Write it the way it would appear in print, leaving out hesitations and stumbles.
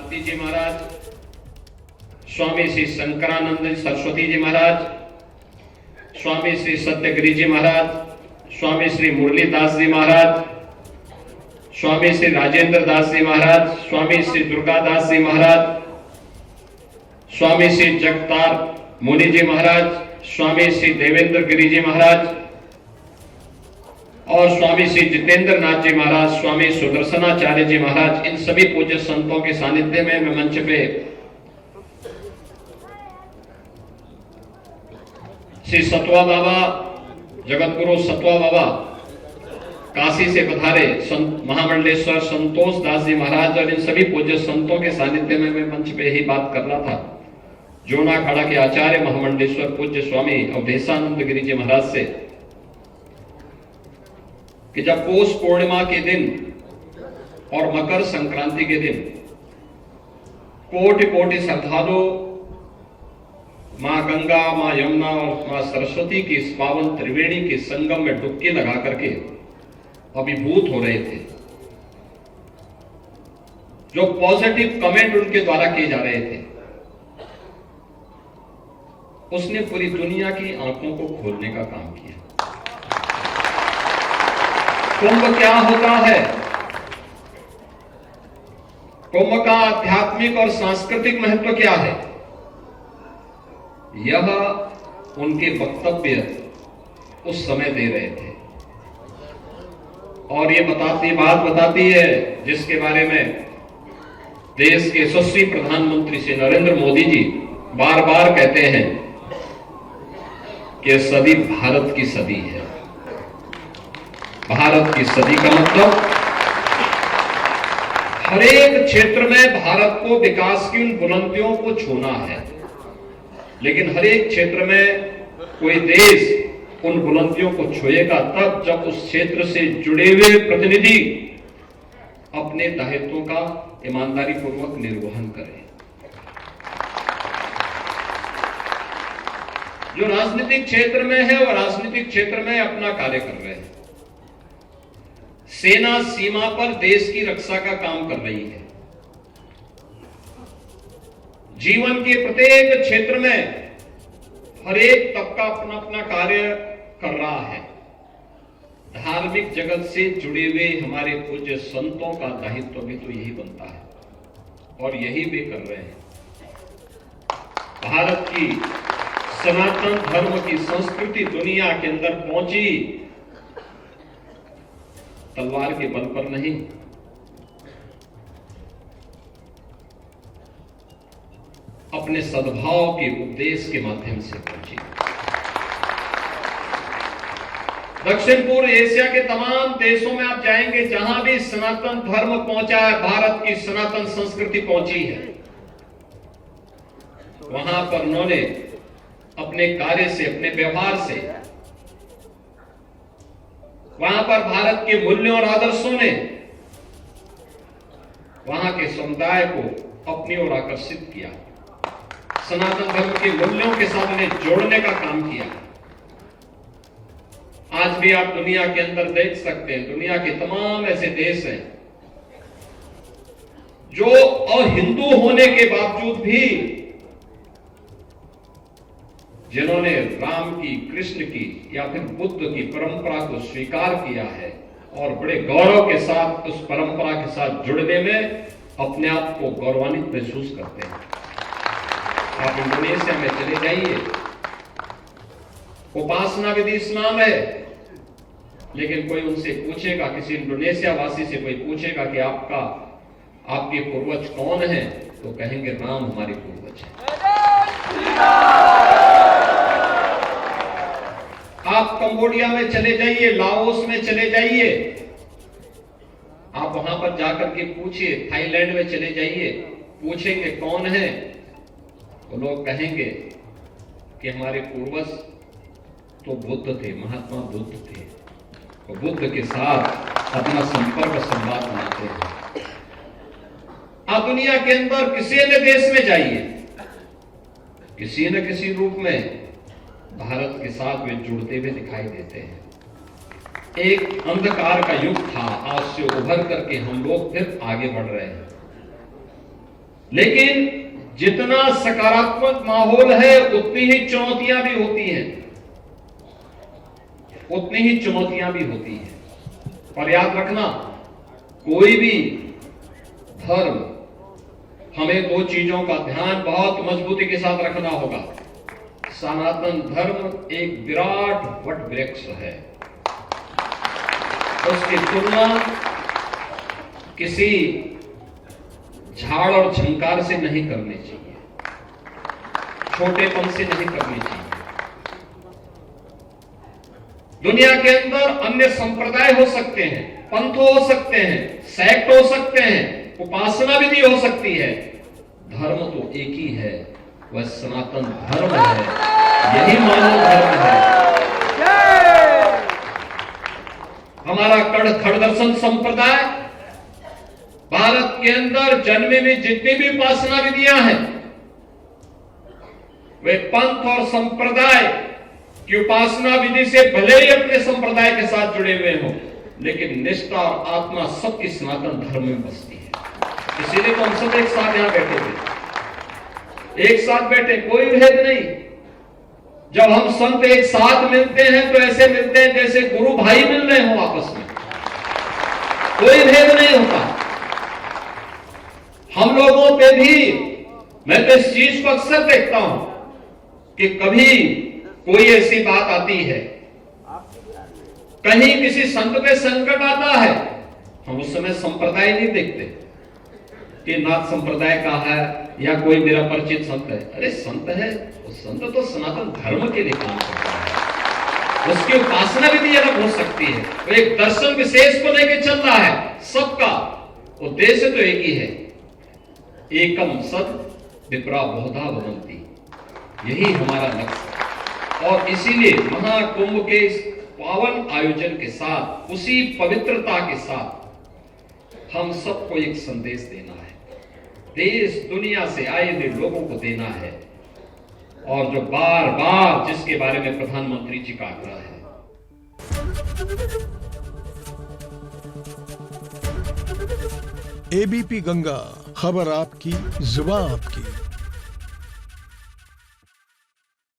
शांति जी महाराज, स्वामी श्री शंकरानंद सरस्वती जी महाराज, स्वामी श्री सत्यगिरी जी महाराज, स्वामी श्री मुरलीदास जी महाराज, स्वामी श्री राजेंद्र दास जी महाराज, स्वामी श्री दुर्गादास जी महाराज, स्वामी श्री जगतार मुनि जी महाराज, स्वामी श्री देवेंद्र गिरी जी महाराज और स्वामी श्री जितेंद्र नाथ जी महाराज, स्वामी सुदर्शनाचार्य जी महाराज, इन सभी पूज्य संतों के सानिध्य में मैं मंच पे श्री सतवा बाबा, जगतगुरु सतवा बाबा, काशी से पधारे संत महामंडलेश्वर संतोष दास जी महाराज और इन सभी पूज्य संतों के सानिध्य में मैं मंच पे ही बात कर रहा था। जोनाखाड़ा के आचार्य महामंडलेश्वर पूज्य स्वामी अवधेशानंद गिरी जी महाराज से कि जब पौष पूर्णिमा के दिन और मकर संक्रांति के दिन कोटि कोटि श्रद्धालु मां गंगा, मां यमुना और मां सरस्वती की इस पावन त्रिवेणी के संगम में डुबकी लगा करके अभिभूत हो रहे थे, जो पॉजिटिव कमेंट उनके द्वारा किए जा रहे थे, उसने पूरी दुनिया की आंखों को खोलने का काम किया। कुंभ क्या होता है? कुंभ का आध्यात्मिक और सांस्कृतिक महत्व क्या है? यह उनके वक्तव्य उस समय दे रहे थे और ये बात बताती है जिसके बारे में देश के यशस्वी प्रधानमंत्री श्री नरेंद्र मोदी जी बार बार कहते हैं कि सदी भारत की सदी है। भारत की सदी का मतलब हर एक क्षेत्र में भारत को विकास की उन बुलंदियों को छूना है, लेकिन हर एक क्षेत्र में कोई देश उन बुलंदियों को छुएगा तब जब उस क्षेत्र से जुड़े हुए प्रतिनिधि अपने दायित्वों का ईमानदारी पूर्वक निर्वहन करें। जो राजनीतिक क्षेत्र में है वो राजनीतिक क्षेत्र में अपना कार्य कर रहे हैं। सेना सीमा पर देश की रक्षा का काम कर रही है। जीवन के प्रत्येक क्षेत्र में हर एक तबका अपना अपना कार्य कर रहा है। धार्मिक जगत से जुड़े हुए हमारे पूज्य संतों का दायित्व भी तो यही बनता है और यही वे कर रहे हैं। भारत की सनातन धर्म की संस्कृति दुनिया के अंदर पहुंची तलवार के बल पर नहीं, अपने सद्भाव के उपदेश के माध्यम से पहुंची। दक्षिण पूर्व एशिया के तमाम देशों में आप जाएंगे, जहां भी सनातन धर्म पहुंचा है, भारत की सनातन संस्कृति पहुंची है, वहां पर उन्होंने अपने कार्य से, अपने व्यवहार से, वहां पर भारत के मूल्यों और आदर्शों ने वहां के समुदाय को अपनी ओर आकर्षित किया। सनातन धर्म के मूल्यों के साथ उन्हें जोड़ने का काम किया। आज भी आप दुनिया के अंदर देख सकते हैं, दुनिया के तमाम ऐसे देश हैं जो अहिंदू होने के बावजूद भी जिन्होंने राम की, कृष्ण की या फिर बुद्ध की परंपरा को स्वीकार किया है और बड़े गौरव के साथ उस परंपरा के साथ जुड़ने में अपने आप को गौरवान्वित महसूस करते हैं। आप इंडोनेशिया में चले जाइए, उपासना विधि इस्लाम है, लेकिन कोई उनसे पूछेगा, किसी इंडोनेशिया वासी से कोई पूछेगा कि आपके पूर्वज कौन हैं, तो कहेंगे राम हमारे पूर्वज हैं। आप कंबोडिया में चले जाइए, लाओस में चले जाइए, आप वहां पर जाकर के पूछिए, थाईलैंड में चले जाइए, पूछेंगे कौन है, तो लोग कहेंगे कि हमारे पूर्वज तो बुद्ध थे, महात्मा बुद्ध थे, तो बुद्ध के साथ अपना संपर्क संवाद बनाते हैं। आप दुनिया के अंदर किसी न देश में जाइए, किसी न किसी रूप में भारत के साथ वे जुड़ते हुए दिखाई देते हैं। एक अंधकार का युग था, आज से उभर करके हम लोग फिर आगे बढ़ रहे हैं। लेकिन जितना सकारात्मक माहौल है उतनी ही चुनौतियां भी होती हैं, उतनी ही चुनौतियां भी होती हैं। पर याद रखना, कोई भी धर्म, हमें दो चीजों का ध्यान बहुत मजबूती के साथ रखना होगा। सनातन धर्म एक विराट वट वृक्ष है, उसकी तुलना किसी झाड़ और झंकार से नहीं करनी चाहिए, छोटेपन से नहीं करनी चाहिए। दुनिया के अंदर अन्य संप्रदाय हो सकते हैं, पंथ हो सकते हैं, सेक्ट हो सकते हैं, उपासना विधि हो सकती है, धर्म तो एक ही है, वह सनातन धर्म है, यही मानव धर्म है। हमारा खड़दर्शन संप्रदाय भारत के अंदर जन्मे में जितनी भी उपासना विधियां हैं, वे पंथ और संप्रदाय की उपासना विधि से भले ही अपने संप्रदाय के साथ जुड़े हुए हों, लेकिन निष्ठा और आत्मा सबकी सनातन धर्म में बसती है। इसीलिए तो हम सब एक साथ यहां बैठे थे, एक साथ बैठे, कोई भेद नहीं। जब हम संत एक साथ मिलते हैं तो ऐसे मिलते हैं जैसे गुरु भाई मिल रहे हो आपस में, कोई भेद नहीं होता। हम लोगों पे भी मैं तो इस चीज को अक्सर देखता हूं कि कभी कोई ऐसी बात आती है, कहीं किसी संत पे संकट आता है, हम उस समय संप्रदाय नहीं देखते कि नाथ संप्रदाय का है या कोई मेरा परिचित संत है। अरे संत है, वो संत तो सनातन धर्म के लिए काम करता है, उसकी उपासना विधि अलग हो सकती है, वो एक दर्शन विशेष को लेकर चल रहा है, सबका उद्देश्य तो एक ही है, एकम सद विप्रा बहुधा भवन्ति, यही हमारा लक्ष्य है। और इसीलिए महाकुंभ के इस पावन आयोजन के साथ, उसी पवित्रता के साथ हम सबको एक संदेश देना है, देश दुनिया से आए हुए लोगों को देना है, और जो बार बार जिसके बारे में प्रधानमंत्री जी का आग्रह है। एबीपी गंगा, खबर आपकी, जुबान आपकी।